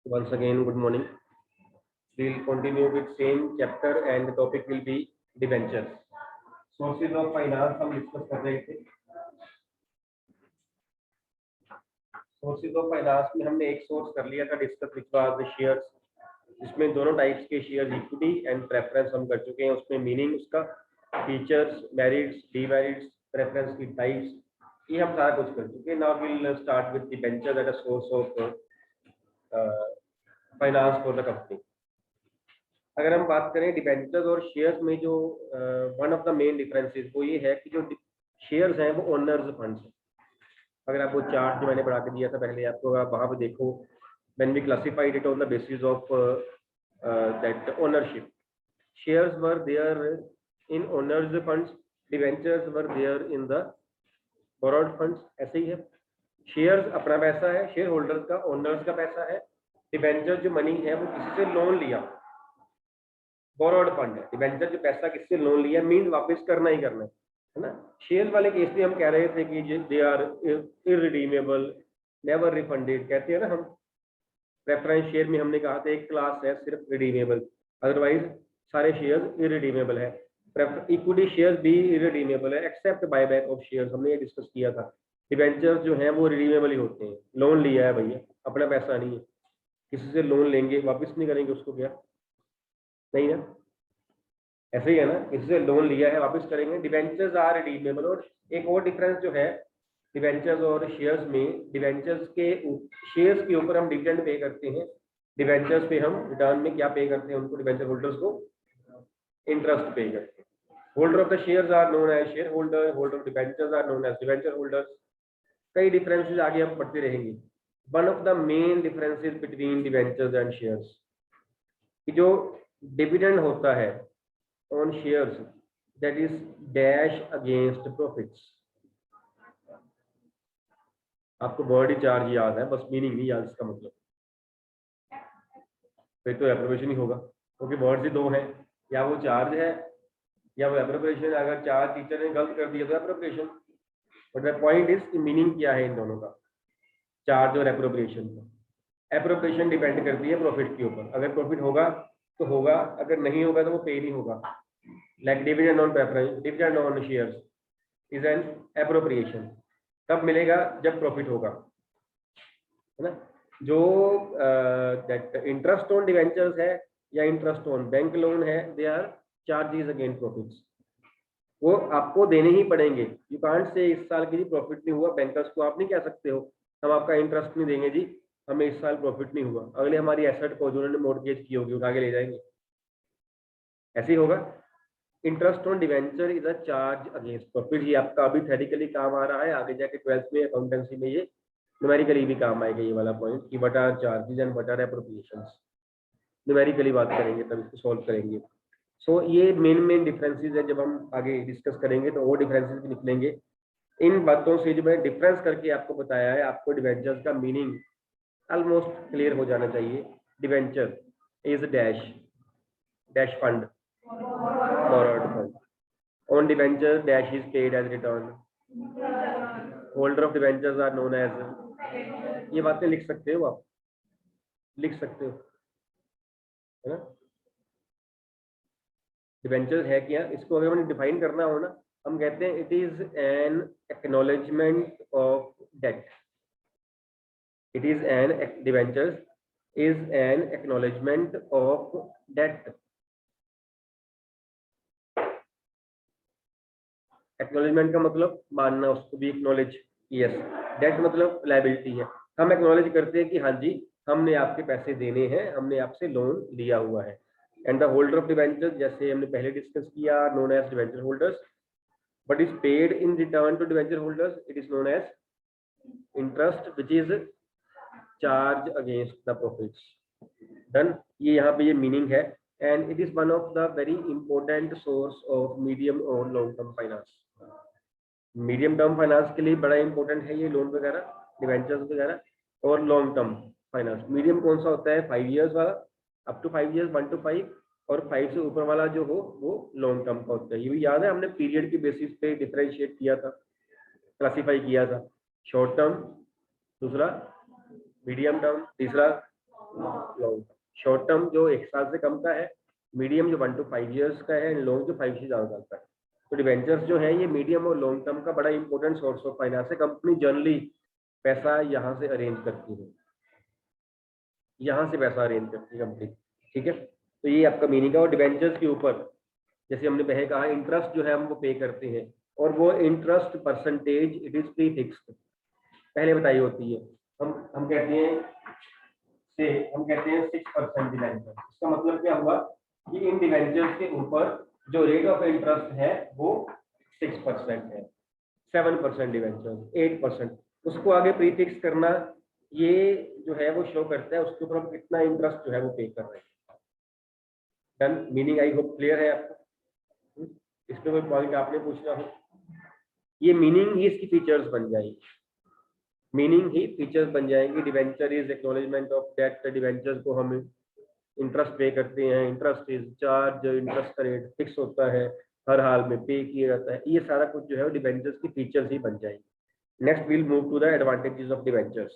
Once again, good morning. We'll continue with same chapter and the topic will be debentures. Sources of finance हम discuss कर रहे थे. Sources of finance में हमने एक source कर लिया था discuss which was the shares. इसमें दोनों टाइप्स के शेयर इक्विटी एंड प्रेफरेंस हम कर चुके हैं. उसमें मीनिंग उसका, फीचर्स, मेरिट्स, डीमेरिट्स, प्रेफरेंस की टाइप्स, ये हम सारा कुछ कर चुके हैं. Now will start with debenture at a source of finance for the company. अगर हम बात करें डिबेंचर्स और शेयर्स में जो one of the main differences वो ये है कि जो शेयर्स हैं वो ओनर्स फंड्स हैं. अगर आपको चार्ट जो मैंने बना के दिया था पहले आपको, आप वहाँ पे देखो, when we classified it on the basis of that ownership, shares were there in owners funds, debentures were there in the borrowed funds. ऐसे ही है, शेयर्स अपना पैसा है शेयर होल्डर्स का, ओनर्स का पैसा है. डिबेंचर जो मनी है वो किसी से लोन लिया, बोरोड फंड है. डिबेंचर जो पैसा किससे लोन लिया मीन वापस करना ही करना है ना. शेयर वाले केस में हम कह रहे थे कि they are irredeemable, never refunded कहते हैं ना हम. प्रेफरेंस शेयर में हमने कहा था एक क्लास है सिर्फ रिडीमेबल, अदरवाइज सारे शेयर्स इररिडीमेबल है. इक्विटी शेयर्स भी इररिडीमेबल है एक्सेप्ट बायबैक ऑफ शेयर्स, हमने ये डिस्कस किया था. डिबेंचर्स जो हैं वो रिडीमेबल ही होते हैं. लोन लिया है भैया, अपना पैसा नहीं है, किसी से लोन लेंगे वापस नहीं करेंगे उसको, क्या नहीं है, ऐसे ही है ना. किसी से लोन लिया है वापस करेंगे. Debentures are redeemable. और एक और डिफरेंस जो है डिबेंचर्स और शेयर्स में, डिबेंचर्स के शेयर्स के ऊपर हम डिविडेंड पे करते हैं, डिबेंचर्स पे हम रिटर्न में क्या पे करते हैं उनको, डिबेंचर होल्डर्स को इंटरेस्ट पे करते हैं. Holder of the shares are known as share holder, holder of debentures are known as debenture holders. कई डिफरेंसेस आगे हम पढ़ते रहेंगे. One of the main differences between debentures and shares, जो dividend होता है on shares that is dash against profits. आपको body charge याद है, बस मीनिंग नहीं याद इसका मतलब, फिर तो एप्रोप्रिएशन ही होगा, क्योंकि वर्ड से दो हैं, या वो चार्ज है या वो एप्रोप्रिएशन. अगर चार्ज टीचर ने गलत कर दिया तो appropriation, but the point is कि मीनिंग क्या है इन दोनों का, चार्ज और एप्रोप्रिएशन का. एप्रोप्रिएशन डिपेंड करती है प्रॉफिट के ऊपर. अगर प्रॉफिट होगा तो होगा, अगर नहीं होगा तो वो पे नहीं होगा. Like dividend on preference, dividend on shares is an appropriation. तब मिलेगा जब प्रॉफिट होगा, है ना. जो इंटरेस्ट ऑन डिवेंचर्स है या इंटरेस्ट ऑन बैंक लोन है, they are charges against profits. वो आपको देने ही पड़ेंगे. यू कांट से इस साल की प्रॉफिट नहीं हुआ, बैंकर्स को आप नहीं कह सकते हो हम आपका इंटरेस्ट नहीं देंगे जी, हमें इस साल प्रॉफिट नहीं हुआ, अगले हमारी एसेट को जो उन्होंने मॉर्गेज की होगी उठा के ले जाएंगे. ऐसे ही होगा. Interest on debenture is a charge against profit. ये आपका अभी थेरिकली काम आ रहा है, आगे जाके 12th में अकाउंटेंसी में ये न्यूमेरिकली भी काम आएगा ये वाला पॉइंट कि what are charges and what are appropriations. Numerically बात करेंगे तब इसको सॉल्व करेंगे. सो ये मेन डिफरेंसेस है. जब हम आगे डिस्कस करेंगे तो और डिफरेंसेस भी निकलेंगे. इन बातों से जो मैं डिफरेंस करके आपको बताया है, आपको डिवेंचर्स का मीनिंग ऑलमोस्ट क्लियर हो जाना चाहिए. Debenture is dash fund, borrowed fund. On debenture, dash is paid as return. Holder of debentures are known as. ये बातें लिख सकते हो आप, लिख सकते हो, है ना. डिबेंचर है क्या, इसको अगर हमें डिफाइन करना हो ना, हम कहते हैं it is an acknowledgement of debt. It is an debenture is an acknowledgement of debt. Acknowledgement का मतलब मानना, उसको भी एक्नॉलेज. यस, डेट मतलब लायबिलिटी है. हम एक्नॉलेज करते हैं कि हाँ जी हमने आपके पैसे देने हैं, हमने आपसे लोन लिया हुआ है. And the holder of debenture, जैसे हमने पहले डिस्कस किया, known as debenture holders, but is paid in return to debenture holders, it is known as interest which is charge against the profits. Done. ये यहाँ पे ये मीनिंग है. And it is one of the very important source of medium और long term finance. Medium term finance के लिए बड़ा important है ये लोन वगैरह, डिवेंचर्स वगैरह. और लॉन्ग टर्म फाइनेंस, मीडियम कौन सा होता है, 5 years वाला, अप टू 5 years, 1 to 5, और 5 से ऊपर वाला जो हो वो लॉन्ग टर्म का होता है. ये भी याद है, हमने पीरियड की बेसिस पे डिफरेंशिएट किया था, क्लासिफाई किया था. शॉर्ट टर्म दूसरा, मीडियम टर्म तीसरा, लॉन्ग। शॉर्ट टर्म जो 1 साल से कम का है, मीडियम जो 1 to 5 years का है, लॉन्ग जो 5 से ज़्यादा साल का है। तो डिवेंचर्स जो है ये मीडियम और लॉन्ग टर्म का बड़ा इंपॉर्टेंट सोर्स ऑफ फाइनेंस है। कंपनी जनरली पैसा यहाँ से अरेंज करती है, यहाँ से पैसा अरेंज करती है कंपनी, ठीक है। तो ये आपका मीनिंग है। और डिवेंचर्स के ऊपर जैसे हमने पहले कहा इंटरेस्ट जो है हम वो पे करते हैं, और वो interest percentage it is pre fixed, पहले बताई होती है। हम कहते हैं से हम कहते हैं 6% डिवेंचर। इसका मतलब क्या हुआ कि इन डिवेंचर्स के ऊपर जो रेट ऑफ इंटरेस्ट है वो 6% है। 7% डिवेंचर, 8%, उसको आगे प्री फिक्स करना, ये जो है वो शो करता है उसके ऊपर हम कितना इंटरेस्ट जो है वो पे कर रहे हैं। Done. Meaning I hope clear है आपको। इसमें कोई पॉइंट आपने पूछना हो, ये मीनिंग ही इसकी फीचर्स बन जाएगी, मीनिंग ही फीचर्स बन जाएंगी। Debenture is acknowledgement of debt, debentures को हम इंटरेस्ट पे करते हैं, इंटरेस्ट इज चार्ज, इंटरेस्ट का रेट फिक्स होता है, हर हाल में पे किया जाता है। ये सारा कुछ जो है डिवेंचर्स की फीचर्स ही बन जाएंगे। Next will move to the advantages of debentures.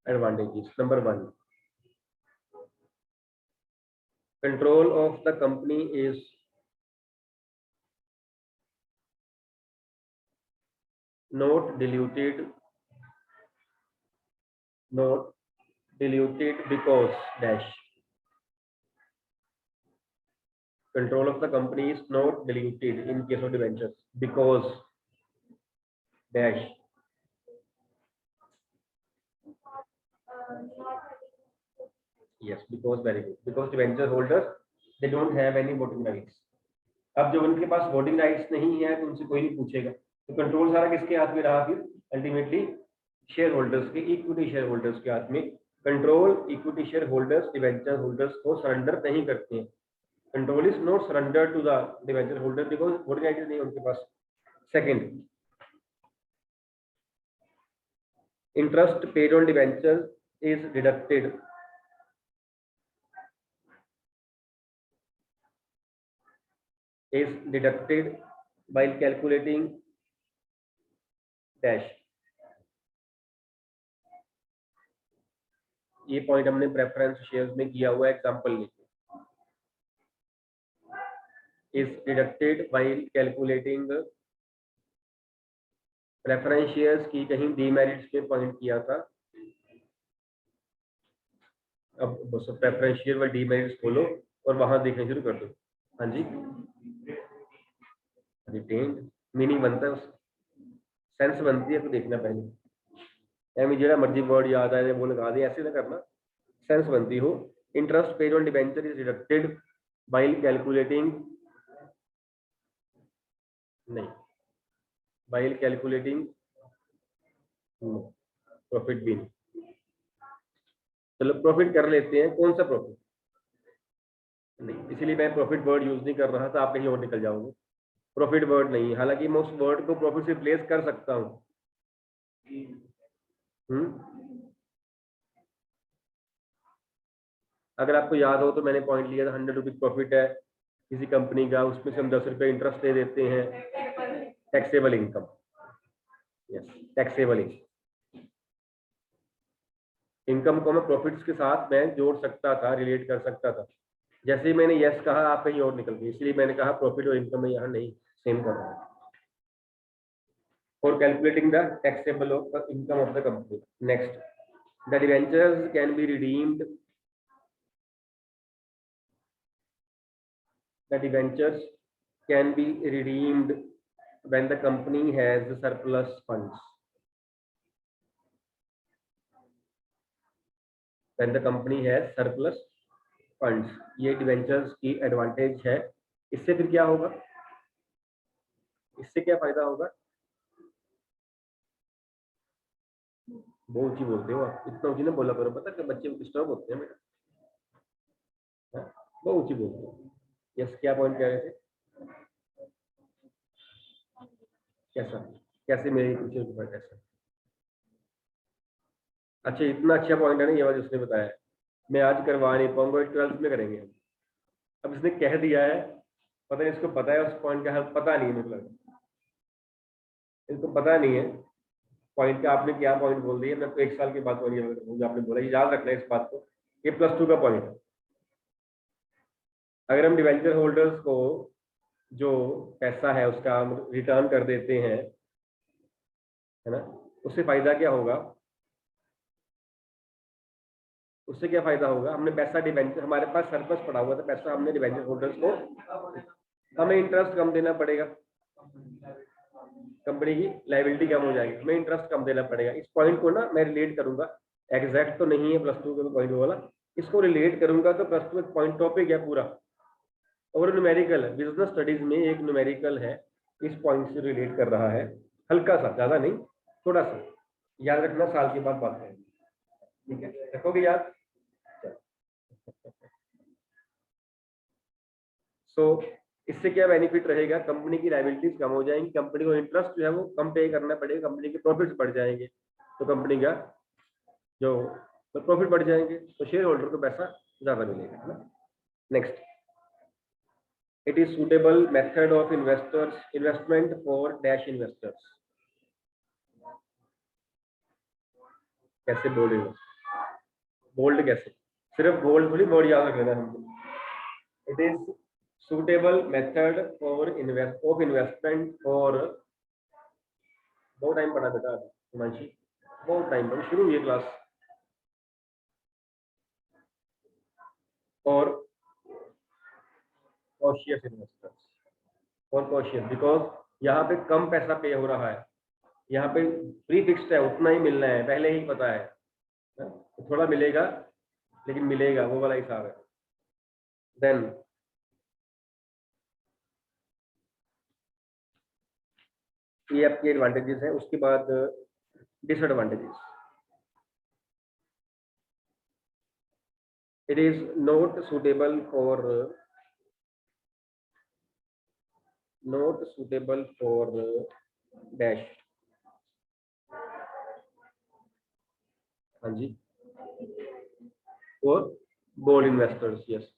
Advantages number 1, control of the company is not diluted because dash, control of the company is not diluted in case of debentures because dash, yes, because very good, because debenture holders they don't have any voting rights। अब जब उनके पास voting rights नहीं है तो उनसे कोई नहीं पूछेगा, तो कंट्रोल सारा किसके हाथ में रहा फिर अल्टीमेटली? शेयर होल्डर्स के, इक्विटी शेयर होल्डर्स के हाथ में। Control equity share holders debenture holders को सरेंडर नहीं करते हैं। Control is not surrender to the debenture holder because voting right नहीं है उनके पास। Second, interest paid on debentures is deducted while calculating dash। ये पॉइंट हमने प्रेफरेंस शेयर्स में किया हुआ एग्जांपल लेके, is deducted while calculating preference shares की कहीं डीमेरिट्स पे पॉइंट किया था। अब प्रेफरेंस शेयर व डीमेरिट्स खोलो और वहां देखना शुरू कर दो। हाँ जी, रिटेन्ड मीनिंग बनता है, सेंस बनती है तो देखना पहले। एम जो मर्जी वर्ड याद आए वो लगा दे, ऐसे ना करना, सेंस बनती हो। Interest paid on debenture is deducted while calculating, नहीं, व्हाइल कैलकुलेटिंग प्रॉफिट भी नहीं। चलो प्रॉफिट कर लेते हैं, कौन सा प्रॉफिट? नहीं, इसीलिए मैं प्रॉफिट वर्ड यूज नहीं कर रहा था, आप कहीं और निकल जाओगे। प्रॉफिट वर्ड नहीं, हालांकि मैं उस वर्ड को प्रॉफिट से रिप्लेस कर सकता हूँ। अगर आपको याद हो तो मैंने पॉइंट लिया था 100 रुपीज प्रॉफिट है किसी कंपनी का, उसमें से हम 10 रुपए इंटरेस्ट दे देते हैं, taxable income. Yes, taxable income को मैं प्रॉफिट्स के साथ मैं जोड़ सकता था, रिलेट कर सकता था। जैसे ही मैंने यस कहा आप कहीं और निकल गए, इसलिए मैंने कहा प्रॉफिट और इनकम में यहाँ नहीं सेम कर रहा हूँ। For calculating the taxable income of the company. Next, the debentures can be redeemed, the debentures can be redeemed when the company has surplus funds, when the company has surplus funds। ये debentures की advantage है। इससे फिर क्या होगा, इससे क्या फायदा होगा? बहुत ऊंची बोलते हो आप, इतना ऊंची ना बोला करो, पता कि बच्चे डिस्टर्ब होते हैं बेटा, बहुत ऊंची बोलते हो। यस, क्या पॉइंट कह रहे थे? कैसा, कैसे मेरे पीछे कैसा? अच्छा, इतना अच्छा पॉइंट है ना ये वाला उसने बताया, मैं आज करवा नहीं पाऊंगा, 12th में करेंगे हम। अब इसने कह दिया है, पता नहीं इसको पता है उस पॉइंट का हल, पता नहीं, मतलब इसको पता नहीं है पॉइंट का आपने क्या पॉइंट बोल दिया, मैं तो 1 साल के बाद जो आपने बोला, ये याद रखना है इस बात को, ये +2 का पॉइंट है। अगर हम डिवेंचर होल्डर्स को जो पैसा है उसका हम रिटर्न कर देते हैं, है ना, उससे फायदा क्या होगा, उससे क्या फायदा होगा, हमने पैसा डिवेंचर, हमारे पास सरप्लस पड़ा हुआ था पैसा, हमने डिवेंचर होल्डर्स को, हमें इंटरेस्ट कम देना पड़ेगा, कंपनी की लायबिलिटी कम हो जाएगी, हमें इंटरेस्ट कम देना पड़ेगा। इस पॉइंट को ना मैं रिलेट करूंगा, एग्जैक्ट तो नहीं है +2 का पॉइंट वाला, इसको रिलेट करूंगा तो +2 एक पॉइंट टॉपिक है पूरा, और न्यूमेरिकल है, बिजनेस स्टडीज में एक न्यूमेरिकल है, इस पॉइंट से रिलेट कर रहा है, हल्का सा, ज्यादा नहीं, थोड़ा सा याद रखना, साल के बाद बात करेंगे, ठीक है, रखोगे याद। सो इससे क्या बेनिफिट रहेगा, कंपनी की लायबिलिटीज कम हो जाएंगी, कंपनी को इंटरेस्ट जो है वो कम पे करना पड़ेगा, कंपनी के प्रॉफिट्स बढ़ जाएंगे, तो कंपनी का जो प्रॉफिट बढ़ जाएंगे तो शेयर होल्डर को पैसा ज्यादा मिलेगा, है ना। Next, it is suitable method of investment for dash investors. कैसे बोलेगा, बोल्ड कैसे, सिर्फ बोल्ड थोड़ी बोर्ड याद रखना हमको। It is suitable method for investment for, बहुत टाइम पढ़ा बेटा हिमांशी, बहुत टाइम पढ़ा, शुरू हुई क्लास, और कॉशियस इन्वेस्टर्स, और कॉशियस बिकॉज यहाँ पे कम पैसा पे हो रहा है, यहाँ पे प्री फिक्स्ड है, उतना ही मिलना है, पहले ही पता है, तो थोड़ा मिलेगा लेकिन मिलेगा, वो वाला हिसाब है। देन ये आपके एडवांटेजेस है, उसके बाद disadvantages. It is not suitable for dash, हाँ जी, और bold investors, yes,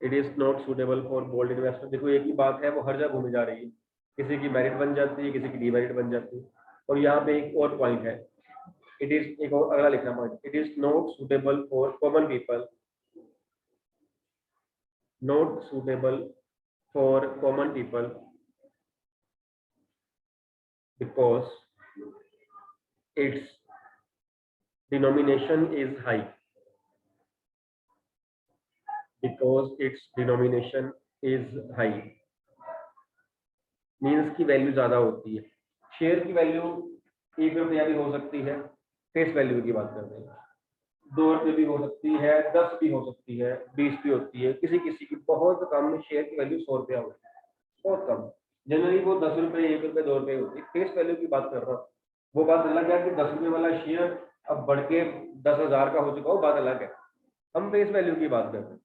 it is not suitable for bold investor. देखो एक ही बात है, वो हर जगह घूमी जा रही है, किसी की मेरिट बन जाती है, किसी की डीमेरिट बन जाती है, और यहाँ पे एक और पॉइंट है, इट इज, एक और अगला लिखना point, it is not suitable for common people, not suitable for common people because it's denomination is high, because its denomination is high, means की वैल्यू ज्यादा होती है, शेयर की वैल्यू 1 रुपया भी हो सकती है, फेस वैल्यू की बात करते हैं, 2 रुपये भी हो सकती है, 10 भी हो सकती है, 20 भी होती है, किसी किसी की बहुत कम शेयर की वैल्यू 100 रुपया होती है, बहुत कम, जनरली वो 10 रुपये, 1 रुपये, 2 रुपये होती है, फेस वैल्यू की बात कर रहा हूँ। वो बात अलग है कि 10 रुपये वाला शेयर अब बढ़ के 10,000 का हो चुका हो, बात अलग है, हम फेस वैल्यू की बात कर रहे हैं।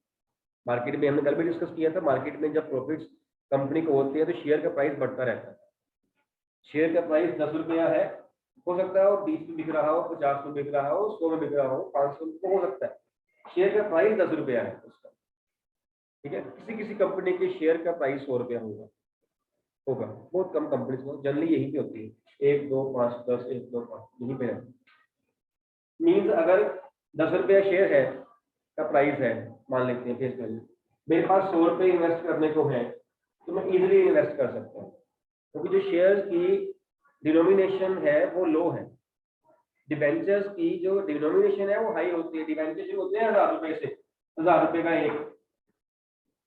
मार्केट में हमने कल भी डिस्कस किया था, मार्केट में जब प्रॉफिट्स कंपनी को होती है तो शेयर का प्राइस बढ़ता रहता है, शेयर का प्राइस 10 रुपया है, हो सकता है वो 20 में बिक रहा हो, 50 में बिक रहा हो, 100 में बिक रहा हो, 500 में, तो हो सकता है, शेयर का प्राइस 10 रुपया है उसका, ठीक है, किसी किसी कंपनी के शेयर का प्राइस 100 रुपया होगा, बहुत कम कंपनी में, जनरली यहीं पे होती है, 1 2 5 10, 1 2 5 यहीं पे है। मीन्स अगर 10 रुपया शेयर है का प्राइस है, मान लेते हैं फेस वैल्यू, मेरे पास 100 रुपये इन्वेस्ट करने को है, तो मैं इजीली इन्वेस्ट कर सकता हूँ, क्योंकि जो शेयर की डिनोमिनेशन है वो लो है, डिबेंचर्स की जो डिनोमिनेशन है वो हाई होती है, डिबेंचर जो होते हैं 1000 रुपये से, 1000 रुपये का एक,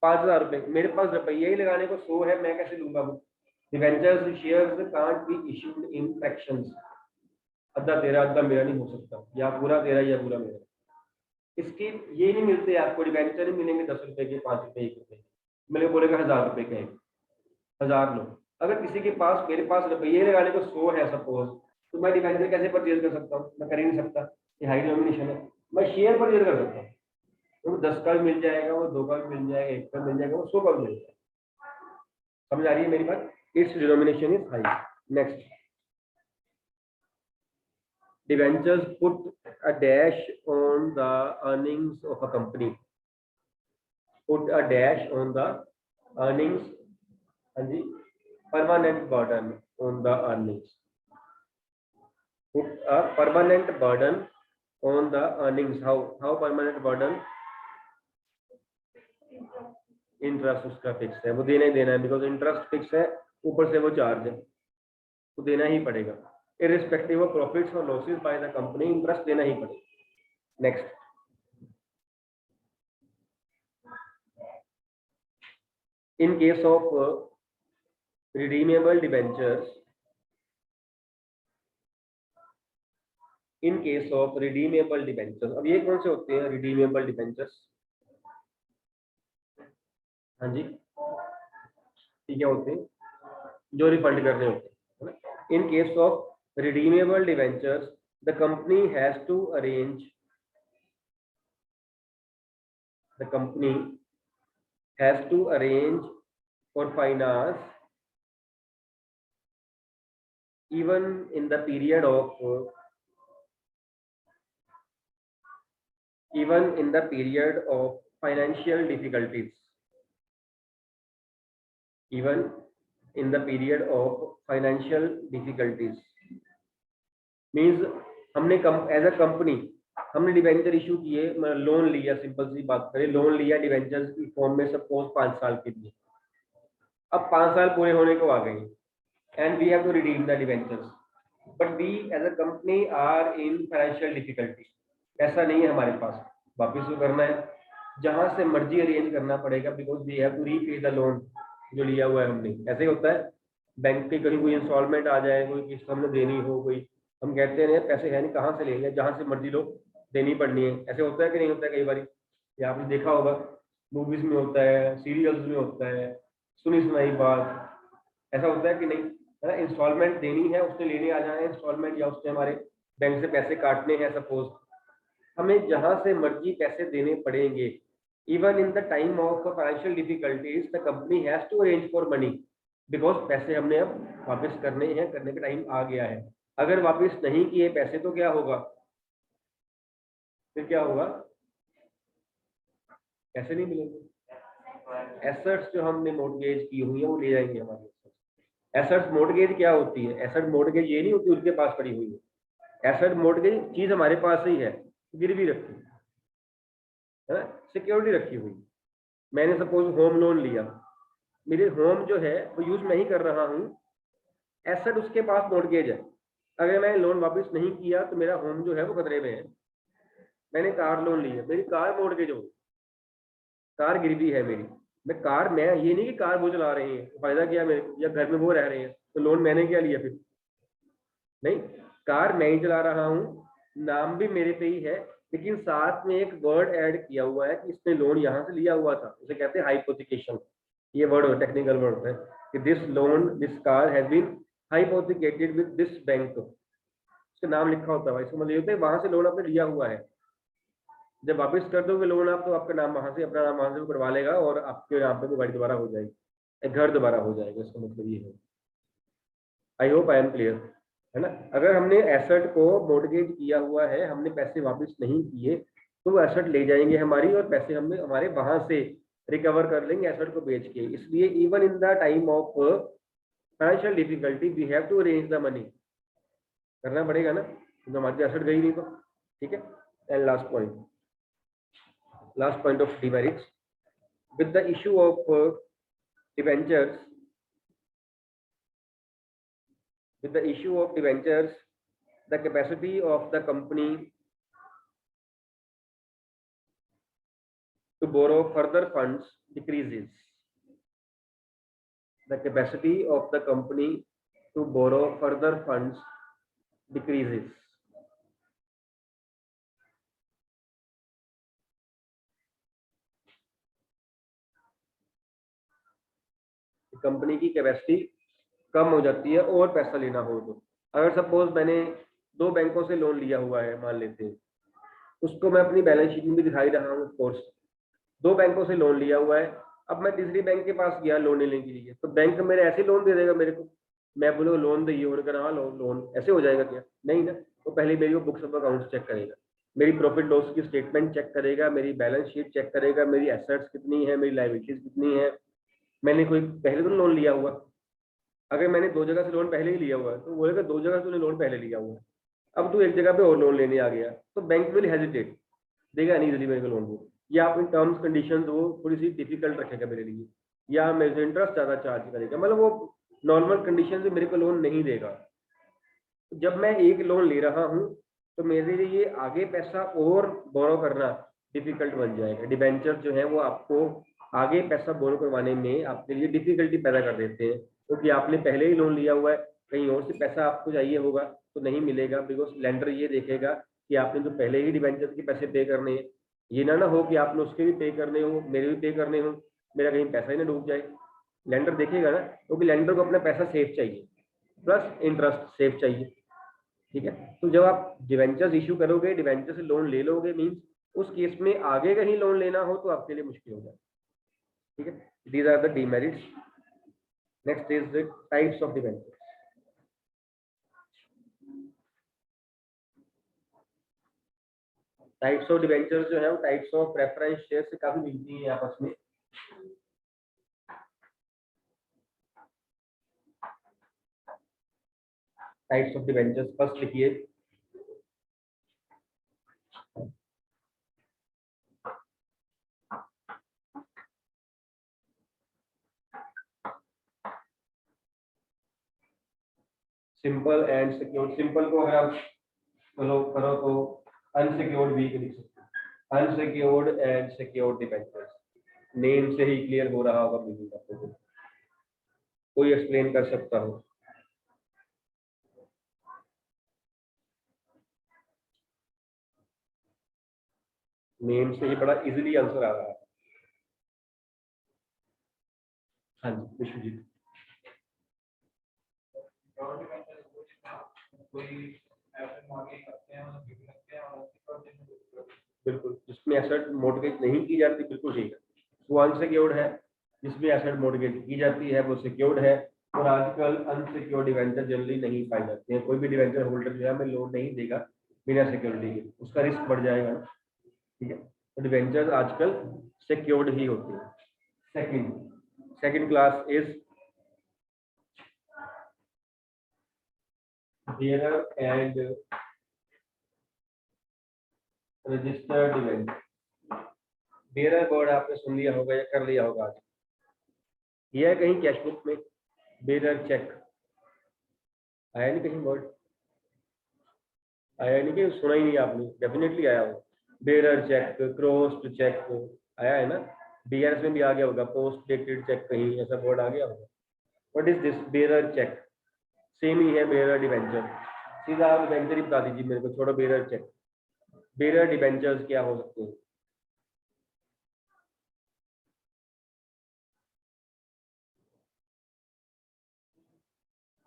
5000 रुपये, मेरे पास रुपये ही लगाने को 100 है, मैं कैसे लूंगा वो, debentures shares can't be issued in fractions, आधा तेरा आधा मेरा नहीं हो सकता, या पूरा तेरा या पूरा मेरा, इसकी ये नहीं मिलते आपको, डिबेंचर नहीं मिलेंगे 10 रुपए के, 5 रुपए, 1 रुपए, मेरे बोलेगा 1000 रुपए के, 1000 लो, अगर किसी के पास, मेरे पास रुपये लगाने को 100 है सपोज, तो मैं डिबेंचर कैसे परचेज कर सकता हूँ, मैं कर ही नहीं सकता, ये हाई डिनोमिनेशन है, मैं शेयर परचेज कर सकता हूँ, तो वो 10 का भी मिल जाएगा, वो 2 का भी मिल जाएगा, 1 का मिल जाएगा, वो 100 का भी मिल जाएगा, समझ आ रही है मेरी बात, it's denomination is high. Next, debentures put a dash on the earnings of a company, put a dash on the earnings, हाँ जी, permanent burden on the earnings, put a permanent burden on the earnings. How permanent burden? Interest उसका fix है, वो देना ही देना है, because interest fix है, ऊपर से वो चार्ज है, वो देना ही पड़ेगा, इररिस्पेक्टिव ऑफ प्रॉफिट्स और losses by the company, interest देना ही पड़ेगा। Next, in case of redeemable debentures, in case of redeemable debentures, अब ये कौन से होते हैं रिडीमेबल डिबेंचर्स? हाँ जी, ठीक है, होते हैं जो रिफंड करने होते हैं। In case of redeemable debentures the company has to arrange, the company has to arrange for finance even in the period of financial difficulties, even in the period of financial difficulties means हमने as a company हमने debenture issue किए, loan लिया, simple सी बात करें, loan लिया debenture की form में, suppose 5 साल के लिए, अब 5 साल पूरे होने को आ गए and we have to redeem the debentures, but we as a company are in financial difficulty, ऐसा नहीं है हमारे पास, वापस वो करना है, जहां से मर्जी अरेंज करना पड़ेगा, because we have to repay the loan जो लिया हुआ है हमने। ऐसे ही होता है, बैंक की कहीं कोई इंस्टॉलमेंट आ जाए, कोई किस्त हमने देनी हो, कोई हम कहते हैं पैसे है नहीं, कहाँ से लेंगे, जहां से मर्जी लो, देनी पड़नी है। ऐसे होता है कि नहीं होता है? कई बार ये आपने देखा होगा, मूवीज में होता है, सीरियल्स में होता है, सुनी सुनाई बात, ऐसा होता है कि नहीं, है ना? इंस्टॉलमेंट देनी है, उसने लेने आ जाना है इंस्टॉलमेंट, या उसने हमारे बैंक से पैसे काटने हैं, सपोज हमें जहां से मर्जी पैसे देने पड़ेंगे, even in the time of financial difficulties the company has to arrange for money, because पैसे हमने अब वापस करने हैं, करने का टाइम आ गया है। अगर वापस नहीं किए पैसे तो क्या होगा, फिर क्या होगा, पैसे नहीं मिलेंगे, एसेट्स जो हमने मॉर्गेज की हुई है वो ले जाएंगे हमारे। एसेट्स मॉर्गेज क्या होती है? एसेट मॉर्गेज ये नहीं होती उनके पास पड़ी हुई है, एसेट मॉर्गेज चीज हमारे पास ही है, गिरवी रखी है, सिक्योरिटी रखी हुई। मैंने सपोज होम लोन लिया, मेरे होम जो है वो यूज नहीं कर रहा हूँ, एसेट उसके पास मॉर्गेज है, अगर मैंने लोन वापस नहीं किया तो मेरा होम जो है वो खतरे में है। मैंने कार लोन लिया, मेरी कार मॉर्गेज हो, कार गिरवी है मेरी, मैं ये नहीं कि कार वो चला रहे हैं, फायदा क्या मेरे, या घर में वो रह रहे हैं, तो लोन मैंने क्या लिया फिर? नहीं, कार मैं ही चला रहा हूँ, नाम भी मेरे पे ही है, लेकिन साथ में एक वर्ड ऐड किया हुआ है कि इसने लोन यहाँ से लिया हुआ था, उसे कहते हैं हाइपोथिकेशन। ये वर्ड टेक्निकल वर्ड है कि this car has been hypothecated with this bank, उसका नाम लिखा होता है, इसका मतलब ये होता है वहां से लोन आपने लिया हुआ है, जब वापस कर दोगे लोन आप, तो आपका नाम वहां से, अपना नाम वहां से करवा लेगा, और आपके यहाँ पे गाड़ी दोबारा हो जाएगी, घर दोबारा हो जाएगा, इसका मतलब ये है। I hope I am clear, है ना? अगर हमने एसेट को मॉर्गेज किया हुआ है, हमने पैसे वापस नहीं किए, तो वो एसेट ले जाएंगे हमारी, और पैसे हमने हमारे वहां से रिकवर कर लेंगे एसेट को बेच के। इसलिए even in the time of financial difficulty we have to arrange the money, करना पड़ेगा ना, तो हमारी एसेट गई नहीं तो। ठीक है, and last point of demerits, with the issue of debentures, the capacity of the company to borrow further funds decreases. The capacity of the company to borrow further funds decreases. Company की capacity कम हो जाती है और पैसा लेना हो तो। अगर सपोज मैंने 2 बैंकों से लोन लिया हुआ है, मान लेते हैं, उसको मैं अपनी बैलेंस शीट में भी दिखाई रहा हूँ, कोर्स 2 बैंकों से लोन लिया हुआ है, अब मैं तीसरी बैंक के पास गया लोन लेने के लिए, तो बैंक मेरे ऐसे लोन दे देगा मेरे को, मैं बोलूँगा लोन दे, उन्होंने कहा लोन, ऐसे हो जाएगा क्या? नहीं ना, तो पहले मेरी वो बुक्स ऑफ अकाउंट्स चेक करेगा, मेरी प्रॉफिट लॉस की स्टेटमेंट चेक करेगा, मेरी बैलेंस शीट चेक करेगा, मेरी एसेट्स कितनी है, मेरी लायबिलिटीज कितनी है, मैंने कोई पहले तो लोन लिया हुआ, अगर मैंने 2 जगह से लोन पहले ही लिया हुआ है तो बोलेगा 2 जगह से तूने लोन पहले लिया हुआ है, अब तू एक जगह पे और लोन लेने आ गया तो बैंक विल हेजिटेट, देगा नहीं जल्दी मेरे को लोन को, या आप इन टर्म्स कंडीशन वो थोड़ी सी डिफिकल्ट रखेगा मेरे लिए, या मेरे से इंटरेस्ट ज्यादा चार्ज करेगा, मतलब वो नॉर्मल कंडीशन से मेरे को लोन नहीं देगा। जब मैं एक लोन ले रहा हूँ तो मेरे लिए आगे पैसा और बोरो करना डिफिकल्ट बन जाएगा। डिबेंचर जो है वो आपको आगे पैसा बोरो करवाने में आपके लिए डिफिकल्टी पैदा कर देते हैं, क्योंकि आपने पहले ही लोन लिया हुआ है, कहीं और से पैसा आपको चाहिए होगा तो नहीं मिलेगा, बिकॉज लेंडर ये देखेगा कि आपने तो पहले ही डिबेंचर के पैसे पे करने हैं, ये ना हो कि आपने उसके भी पे करने हो, मेरे भी पे करने हो, मेरा कहीं पैसा ही ना डूब जाए। लेंडर देखेगा ना, क्योंकि लेंडर को अपना पैसा सेफ चाहिए, प्लस इंटरेस्ट सेफ चाहिए। ठीक है, तो जब आप डिवेंचर्स इशू करोगे, डिवेंचर से लोन ले लोगे, मींस उस केस में आगे कहीं लोन लेना हो तो आपके लिए मुश्किल हो जाए। ठीक है, these are the demerits. Next is the types of debenture. Types of debenture जो है वो टाइप्स ऑफ प्रेफरेंस शेयर से काफी मिलती है आपस में। टाइप्स ऑफ डिवेंचर्स फर्स्ट लिखिए, सिंपल एंड सिक्योर्ड। सिंपल को अगर आप फॉलो करो तो अनसिक्योर्ड भी लिख सकते हैं, unsecured and secured debentures. Name से ही क्लियर हो रहा होगा मीनिंग आपको, कोई एक्सप्लेन कर सकता हो? नेम से ही बड़ा इजीली आंसर आ रहा है। हाँ जी विश्वजीत। बिल्कुल, जिसमें एसेट मॉर्गेज नहीं की जाती, बिल्कुल ठीक है, वो अनसिक्योर्ड है। जिसमें एसेट मॉर्गेज की जाती है वो सिक्योर्ड है। और आजकल अनसिक्योर्ड डिवेंचर जनरली नहीं पाए जाते हैं, कोई भी डिवेंचर होल्डर जो है हमें लोन नहीं देगा बिना सिक्योरिटी के, उसका रिस्क बढ़ जाएगा। ठीक है, तो डिवेंचर आजकल सिक्योर्ड ही होते हैं। Second second class is bearer and registered debenture. Bearer word आपने सुन लिया होगा या कर लिया होगा आज, यह है कहीं कैश बुक में। बेरर चेक आया नहीं कहीं वर्ड, आया नहीं कि सुना ही नहीं आपने, डेफिनेटली आया हो। बेरर चेक, क्रॉस्ड चेक आया है ना, बीआरएस में भी आ गया होगा, पोस्ट डेटेड चेक कहीं ऐसा वर्ड आ गया होगा। What is this? Bearer cheque same ही है बेरर डिवेंचर। सीधा आप डिवेंचर ही बता दीजिए मेरे को, छोड़ो बेरर चेक। बेरर डिवेंचर्स क्या हो सकते हैं?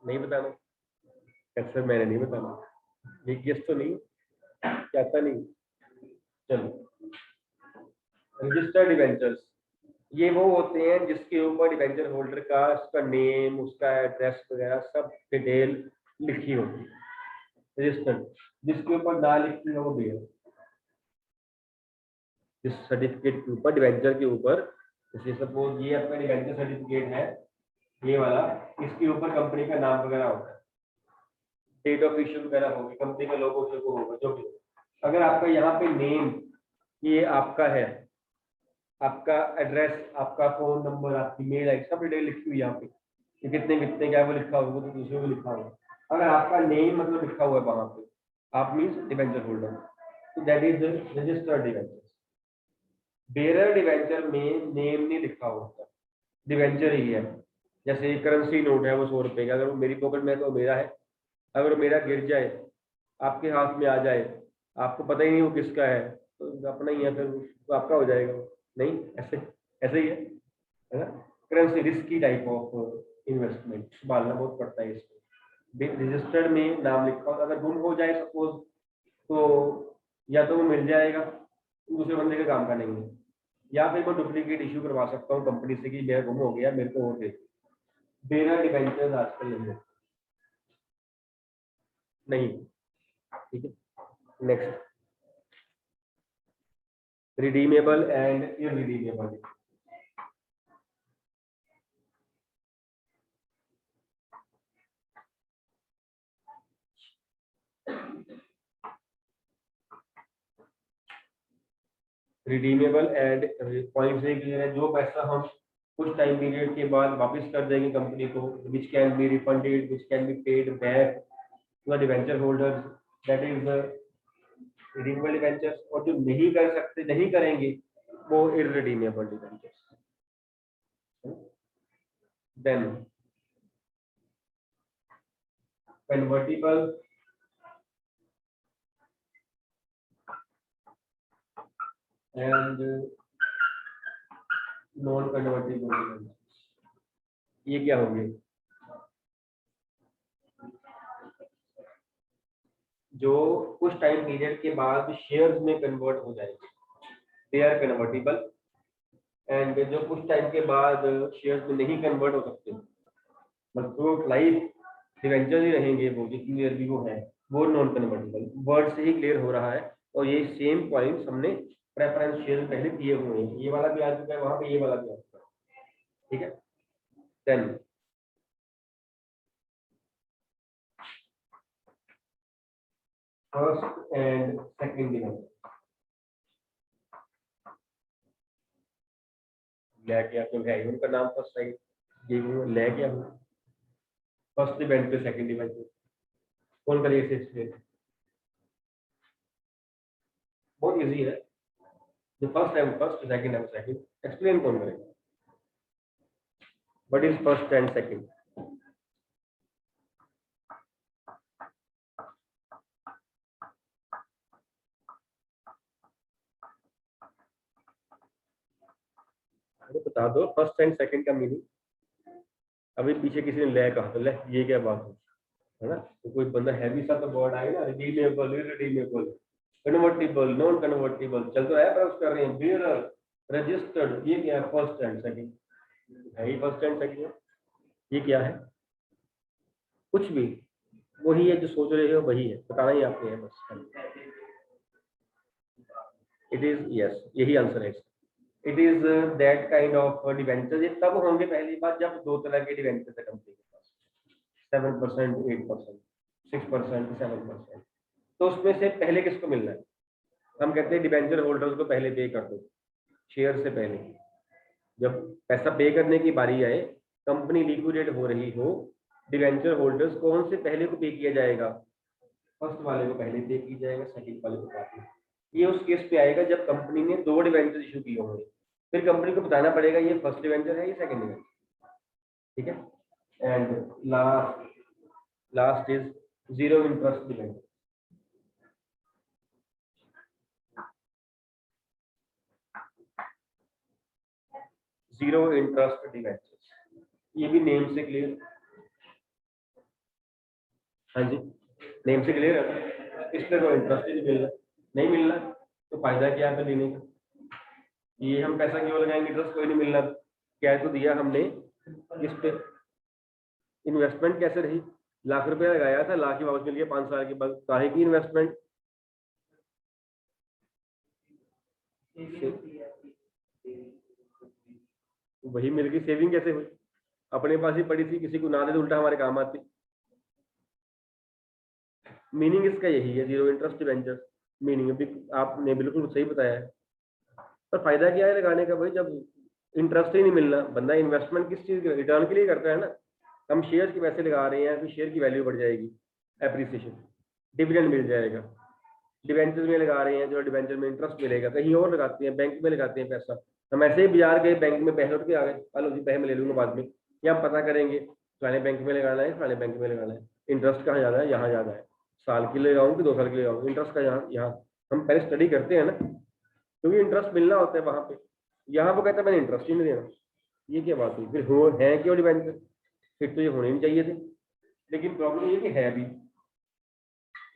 नहीं बताना? अक्सर मैंने नहीं बताना, ये गेस तो नहीं चाहता नहीं। चलो, रजिस्टर्ड डिवेंचर्स ये वो होते हैं जिसके ऊपर डिवेंचर होल्डर का उसका नेम, उसका एड्रेस वगैरह सब डिटेल लिखी होती है। रजिस्टर्ड, जिसके ऊपर ना लिखी हो वो बेयर। जिस सर्टिफिकेट के ऊपर, डिवेंचर के ऊपर, जैसे सपोज ये आपका डिवेंचर सर्टिफिकेट है, ये वाला, इसके ऊपर कंपनी का नाम वगैरह होगा, डेट ऑफ इश्यू वगैरह होगी, कंपनी का लोगो होगा, जो भी। अगर आपका यहाँ पे नेम ये आपका है, आपका एड्रेस, आपका फोन नंबर, आपकी मेल आई सब डिटेल लिखी हुई है यहाँ पे, कि कितने कितने क्या वो लिखा होगा, तो दूसरे को लिखा होगा। अगर आपका नेम मतलब लिखा हुआ है वहां पे, आप मीन्स डिवेंचर होल्डर, तो that is registered debenture. Bearer debenture में नेम नहीं लिखा होता, डिवेंचर ही है। जैसे करेंसी नोट है वो 100 रुपए का, अगर वो मेरी पॉकेट में है तो मेरा है, अगर मेरा गिर जाए, आपके हाथ में आ जाए, आपको पता ही नहीं वो किसका है, तो अपना ही है, फिर तो आपका हो जाएगा वो। नहीं, ऐसे ऐसे ही है ना। Currency risky type of investment, संभालना बहुत पड़ता है इसमें। रजिस्टर्ड में नाम लिखा हो, अगर गुम हो जाए सपोज, तो या तो वो मिल जाएगा, दूसरे बंदे के काम का नहीं है, या फिर मैं डुप्लीकेट इशू करवा सकता हूँ कंपनी से कि मेरा गुम हो गया, मेरे को और दे। बेरर डिवेंचर्स आजकल नहीं होते। नहीं, ठीक है। Next, redeemable and irredeemable. Redeemable and point से क्लियर है, जो पैसा हम कुछ टाइम पीरियड के बाद वापस कर देंगे कंपनी को, which can be refunded, which can be paid back to the debenture holders, that is the redeemable debentures. और जो नहीं कर सकते, नहीं करेंगे, वो irredeemable debentures. Then convertible and non convertible debentures, ये क्या होंगे? जो कुछ टाइम पीरियड के बाद शेयर्स में कन्वर्ट हो जाएंगे, दे आर कन्वर्टिबल। एंड जो कुछ टाइम के बाद शेयर्स में नहीं कन्वर्ट हो सकते, मतलब लाइफ डिवेंचर ही रहेंगे, वो जितनी देर भी वो है, वो नॉन कन्वर्टिबल। वर्ड से ही क्लियर हो रहा है। और ये सेम पॉइंट्स हमने प्रेफरेंस शेयर पहले दिए हुए हैं, ये वाला भी आ चुका है, वहां पे ये वाला भी आ चुका है, ठीक है। Then first and second debenture, लेके आपको है उनका नाम फर्स्ट साइड, ये लेके हम फर्स्ट डिवेंचर सेकंड डिवेंचर कौन करेगा इसे एक्सप्लेन? बहुत इजी है, जो फर्स्ट है वो फर्स्ट, सेकंड है वो सेकंड, एक्सप्लेन कौन करेगा? What is first and second? बता दो फर्स्ट एंड सेकंड का मीनिंग। अभी पीछे किसी ने ले कहा, तो ले ये क्या बात है ना? तो कोई बंदा हैवी सा तो वर्ड आए ना, redeemable, irredeemable, convertible, non convertible, चल तो है, पर कर रहे हैं बेयरर, रजिस्टर्ड, ये क्या है? फर्स्ट एंड सेकंड है ही, फर्स्ट एंड सेकंड। ये क्या है? कुछ भी, वही है जो सोच रहे हो, वही है, बताना ही आपने है बस। इट इज यस, यही आंसर है। It is that kind of debenture. ये तब होंगे पहली बार जब दो तरह के डिवेंचर है कंपनी के पास, 7%, 8%, 6%, 7%। तो उसमें से पहले किसको मिलना है? हम कहते हैं डिवेंचर होल्डर्स को पहले पे कर दो, शेयर से पहले। जब पैसा पे करने की बारी आए, कंपनी लिक्विडेट हो रही हो, डिवेंचर होल्डर्स कौन से पहले को पे किया जाएगा? फर्स्ट वाले को पहले पे किया जाएगा, सेकंड वाले को बाद में। ये उस केस पे आएगा जब कंपनी ने दो डिवेंचर इशू किए होंगे, फिर कंपनी को बताना पड़ेगा ये फर्स्ट डिवेंचर है, ये सेकंड डिवेंचर, ठीक है। And last is zero interest debenture. Zero interest debenture, ये भी नेम से क्लियर? हाँ जी, नेम से क्लियर है। इसमें कोई इंटरेस्ट ही नहीं मिल रहा, नहीं मिल रहा, तो फायदा क्या है लेने का? ये हम पैसा क्यों लगाएंगे? इंटरेस्ट कोई नहीं मिल रहा, क्या तो दिया हमने इस पे। इन्वेस्टमेंट कैसे रही? लाख रुपया लगाया था, लाख ही वापस मिल गया 5 साल के बाद, काहे की इन्वेस्टमेंट? वही मिल गई, सेविंग कैसे हुई? अपने पास ही पड़ी थी, किसी को ना दे तो उल्टा हमारे काम आती। मीनिंग इसका यही है, जीरो इंटरेस्ट डिवेंचर। मीनिंग अभी आपने बिल्कुल सही बताया है। पर फायदा क्या है लगाने का भाई, जब इंटरेस्ट ही नहीं मिलना? बंदा इन्वेस्टमेंट किस चीज के, रिटर्न के लिए करता है ना। हम शेयर के पैसे लगा रहे हैं, फिर शेयर की वैल्यू बढ़ जाएगी, एप्रिसिएशन, डिविडेंड मिल जाएगा। डिवेंचर में लगा रहे हैं, जो डिवेंचर में इंटरेस्ट मिलेगा। कहीं और लगाते हैं, बैंक में लगाते हैं पैसा। हम ऐसे ही बाजार गए, बैंक में पैसे उठ के आ गए, हेलो जी पैसे मैं ले लूंगा बाद में, या हम पता करेंगे फलाने बैंक में लगाना है, फलाने बैंक में लगाना है, इंटरेस्ट कहाँ ज्यादा है, यहाँ ज्यादा है, साल के लिए लगाऊं कि 2 साल के लिए लगाऊं, इंटरेस्ट का यहाँ यहाँ हम पहले स्टडी करते हैं ना, क्योंकि इंटरेस्ट मिलना होता है वहां पे। यहाँ वो कहता है मैंने इंटरेस्ट ही नहीं देना, ये क्या बात हुई? फिर हो है क्यों डिवेंचर? फिर तो ये होने नहीं चाहिए थे। लेकिन प्रॉब्लम ये कि है भी,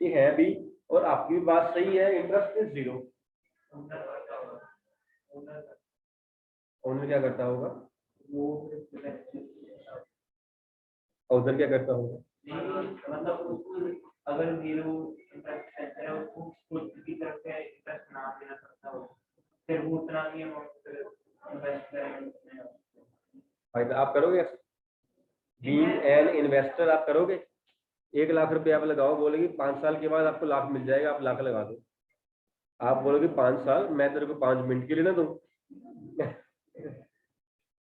ये है भी, और आपकी भी बात सही है, इंटरेस्ट इज जीरो। ओनर क्या करता होगा? वो उधर क्या करता होगा? मतलब अगर जीरो इंटरेस्ट है, उसको खुद की तरफ से इंटरेस्ट ना देना पड़ता हो, फिर वो उतना ही अमाउंट इन्वेस्ट करेंगे। फायदा आप करोगे? बीइंग एन इन्वेस्टर आप करोगे? 1 लाख रुपए आप लगाओ, बोलेगी 5 साल के बाद आपको लाख मिल जाएगा, आप लाख लगा दो, आप बोलोगे 5 साल, मैं तेरे को 5 मिनट के लिए ना दूं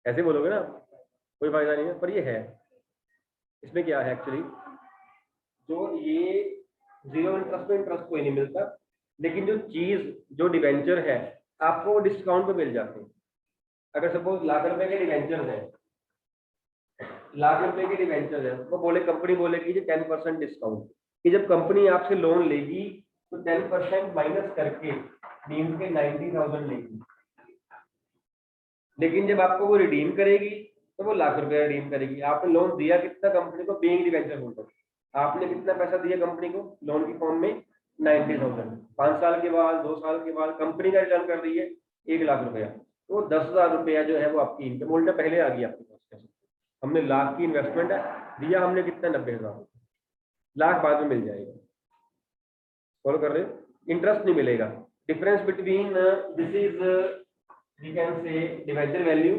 ऐसे बोलोगे ना, कोई फायदा नहीं है। पर ये है, इसमें क्या है एक्चुअली, जो ये जीरो इंटरेस्ट में इंटरेस्ट कोई नहीं मिलता, लेकिन जो चीज जो डिवेंचर है आपको वो डिस्काउंट पे मिल जाते हैं। अगर सपोज लाख रुपए के डिवेंचर है, लाख रुपए के डिवेंचर है, वो बोले कंपनी बोलेगी 10% डिस्काउंट, कि जब कंपनी आपसे लोन लेगी तो 10% माइनस करके मीन के 90,000 लेगी, लेकिन जब आपको वो रिडीम करेगी तो वो लाख रुपया रिडीम करेगी। आपने लोन दिया कितना कंपनी को, बीइंग डिवेंचर होल्डर, आपने कितना पैसा दिया कंपनी को लोन की फॉर्म में, 90,000। 5 साल के बाद, 2 साल के बाद कंपनी का रिटर्न कर रही है 1 लाख रुपया, तो 10,000 रुपया जो है वो आपकी इनकम उल्टा पहले आ गई आपके पास। हमने लाख की इन्वेस्टमेंट है दिया, हमने कितना 90,000, लाख बाद में मिल जाएगा। फॉलो कर रहे हो? इंटरेस्ट नहीं मिलेगा। Difference between this is we can say debenture value,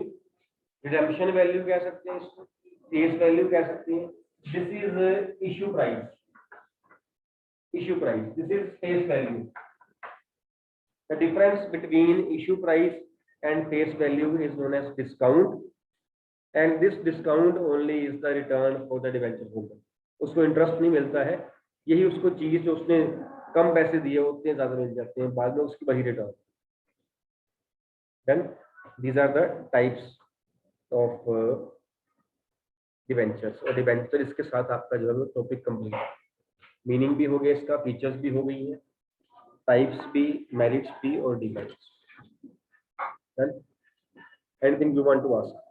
redemption value कह सकते हैं इसको, फेस वैल्यू कह सकते हैं। This is issue price, issue price, this is face value. The difference between issue price and face value is known as discount, and this discount only is the return for the debenture holder. उसको interest नहीं मिलता है, यही उसको चीज जो उसने कम पैसे दिए उतने ज्यादा मिल जाते हैं बाद में उसकी वही return. Then these are the types of debentures. और डिवेंचर इसके साथ आपका जो है टॉपिक कंप्लीट, मीनिंग भी हो गया इसका, फीचर्स भी हो गई है, टाइप्स भी, मेरिट्स भी और demerits. Anything you want to ask?